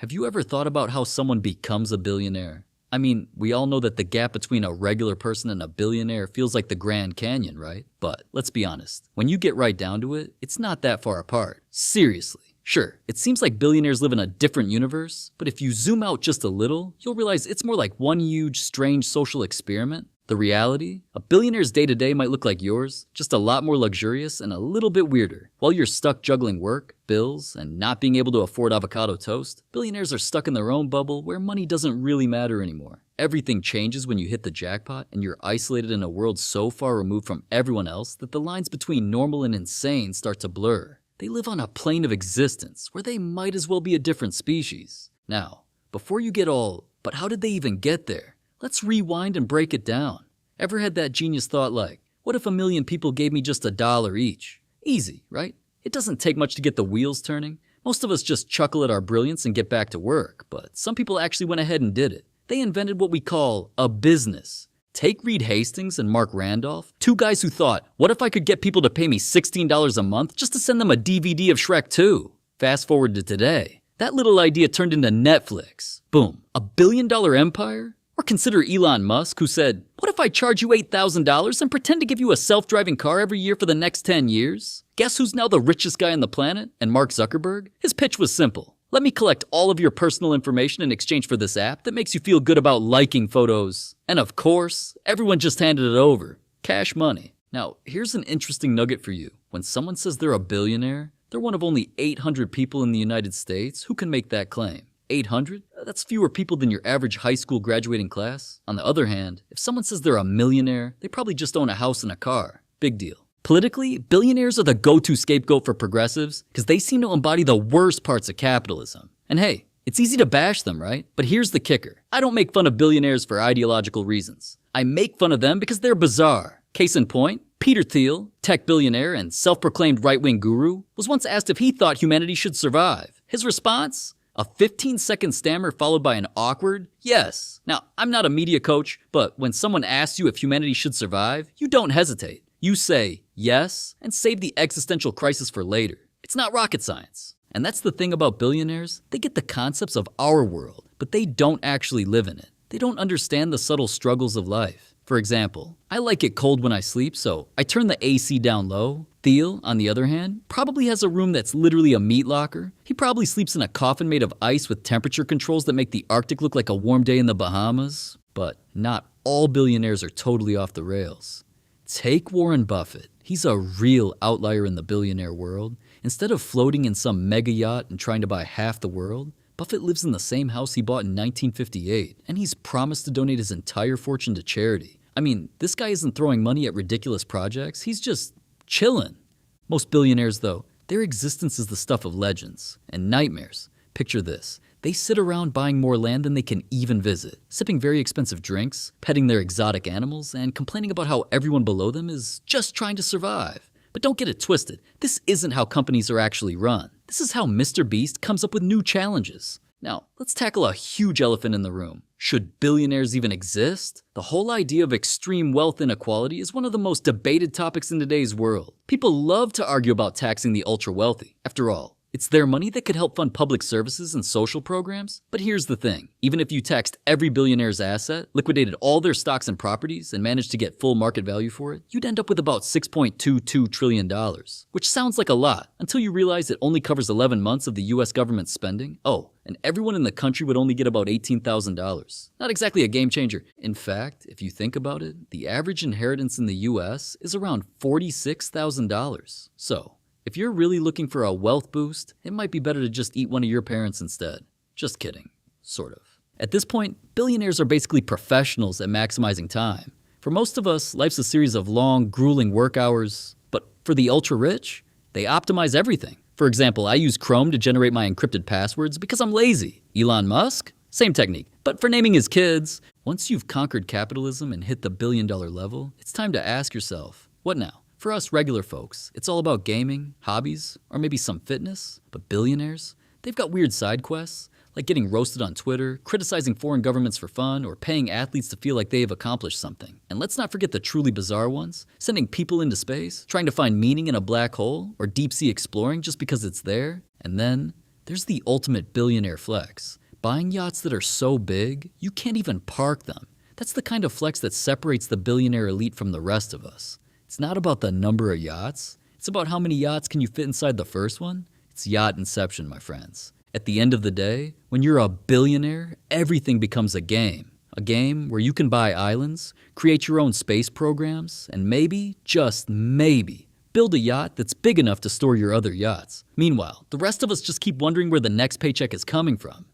Have you ever thought about how someone becomes a billionaire? I mean, we all know that the gap between a regular person and a billionaire feels like the Grand Canyon, right? But let's be honest, when you get right down to it, it's not that far apart. Seriously. Sure, it seems like billionaires live in a different universe, but if you zoom out just a little, you'll realize it's more like one huge, strange social experiment. The reality? A billionaire's day-to-day might look like yours, just a lot more luxurious and a little bit weirder. While you're stuck juggling work, bills, and not being able to afford avocado toast, billionaires are stuck in their own bubble where money doesn't really matter anymore. Everything changes when you hit the jackpot and you're isolated in a world so far removed from everyone else that the lines between normal and insane start to blur. They live on a plane of existence where they might as well be a different species. Now, before you get all, but how did they even get there? Let's rewind and break it down. Ever had that genius thought like, what if 1 million people gave me just $1 each? Easy, right? It doesn't take much to get the wheels turning. Most of us just chuckle at our brilliance and get back to work, but some people actually went ahead and did it. They invented what we call a business. Take Reed Hastings and Mark Randolph, two guys who thought, what if I could get people to pay me $16 a month just to send them a DVD of Shrek 2? Fast forward to today. That little idea turned into Netflix. Boom. $1 billion empire? Or consider Elon Musk, who said, what if I charge you $8,000 and pretend to give you a self-driving car every year for the next 10 years? Guess who's now the richest guy on the planet? And Mark Zuckerberg? His pitch was simple. Let me collect all of your personal information in exchange for this app that makes you feel good about liking photos. And of course, everyone just handed it over. Cash money. Now, here's an interesting nugget for you. When someone says they're a billionaire, they're one of only 800 people in the United States who can make that claim. 800? That's fewer people than your average high school graduating class. On the other hand, if someone says they're a millionaire, they probably just own a house and a car. Big deal. Politically, billionaires are the go-to scapegoat for progressives because they seem to embody the worst parts of capitalism. And hey, it's easy to bash them, right? But here's the kicker. I don't make fun of billionaires for ideological reasons. I make fun of them because they're bizarre. Case in point, Peter Thiel, tech billionaire and self-proclaimed right-wing guru, was once asked if he thought humanity should survive. His response? A 15-second stammer followed by an awkward yes. Now, I'm not a media coach, but when someone asks you if humanity should survive, you don't hesitate. You say yes and save the existential crisis for later. It's not rocket science. And that's the thing about billionaires. They get the concepts of our world, but they don't actually live in it. They don't understand the subtle struggles of life. For example, I like it cold when I sleep, so I turn the AC down low. Thiel, on the other hand, probably has a room that's literally a meat locker. He probably sleeps in a coffin made of ice with temperature controls that make the Arctic look like a warm day in the Bahamas. But not all billionaires are totally off the rails. Take Warren Buffett. He's a real outlier in the billionaire world. Instead of floating in some mega yacht and trying to buy half the world, Buffett lives in the same house he bought in 1958, and he's promised to donate his entire fortune to charity. I mean, this guy isn't throwing money at ridiculous projects, he's just chillin'. Most billionaires, though, their existence is the stuff of legends and nightmares. Picture this. They sit around buying more land than they can even visit, sipping very expensive drinks, petting their exotic animals, and complaining about how everyone below them is just trying to survive. But don't get it twisted. This isn't how companies are actually run. This is how Mr. Beast comes up with new challenges. Now, let's tackle a huge elephant in the room. Should billionaires even exist? The whole idea of extreme wealth inequality is one of the most debated topics in today's world. People love to argue about taxing the ultra-wealthy. After all, it's their money that could help fund public services and social programs. But here's the thing. Even if you taxed every billionaire's asset, liquidated all their stocks and properties, and managed to get full market value for it, you'd end up with about $6.22 trillion, which sounds like a lot until you realize it only covers 11 months of the US government spending. Oh, and everyone in the country would only get about $18,000. Not exactly a game changer. In fact, if you think about it, the average inheritance in the US is around $46,000. So, if you're really looking for a wealth boost, it might be better to just eat one of your parents instead. Just kidding. Sort of. At this point, billionaires are basically professionals at maximizing time. For most of us, life's a series of long, grueling work hours. But for the ultra-rich, they optimize everything. For example, I use Chrome to generate my encrypted passwords because I'm lazy. Elon Musk? Same technique, but for naming his kids. Once you've conquered capitalism and hit the billion-dollar level, it's time to ask yourself, what now? For us regular folks, it's all about gaming, hobbies, or maybe some fitness. But billionaires, they've got weird side quests, like getting roasted on Twitter, criticizing foreign governments for fun, or paying athletes to feel like they have accomplished something. And let's not forget the truly bizarre ones, sending people into space, trying to find meaning in a black hole, or deep sea exploring just because it's there. And then There's the ultimate billionaire flex. Buying yachts that are so big, you can't even park them. That's the kind of flex that separates the billionaire elite from the rest of us. It's not about the number of yachts. It's about how many yachts can you fit inside the first one. It's yacht inception, my friends. At the end of the day, when you're a billionaire, everything becomes a game. A game where you can buy islands, create your own space programs, and maybe, just maybe, build a yacht that's big enough to store your other yachts. Meanwhile, the rest of us just keep wondering where the next paycheck is coming from.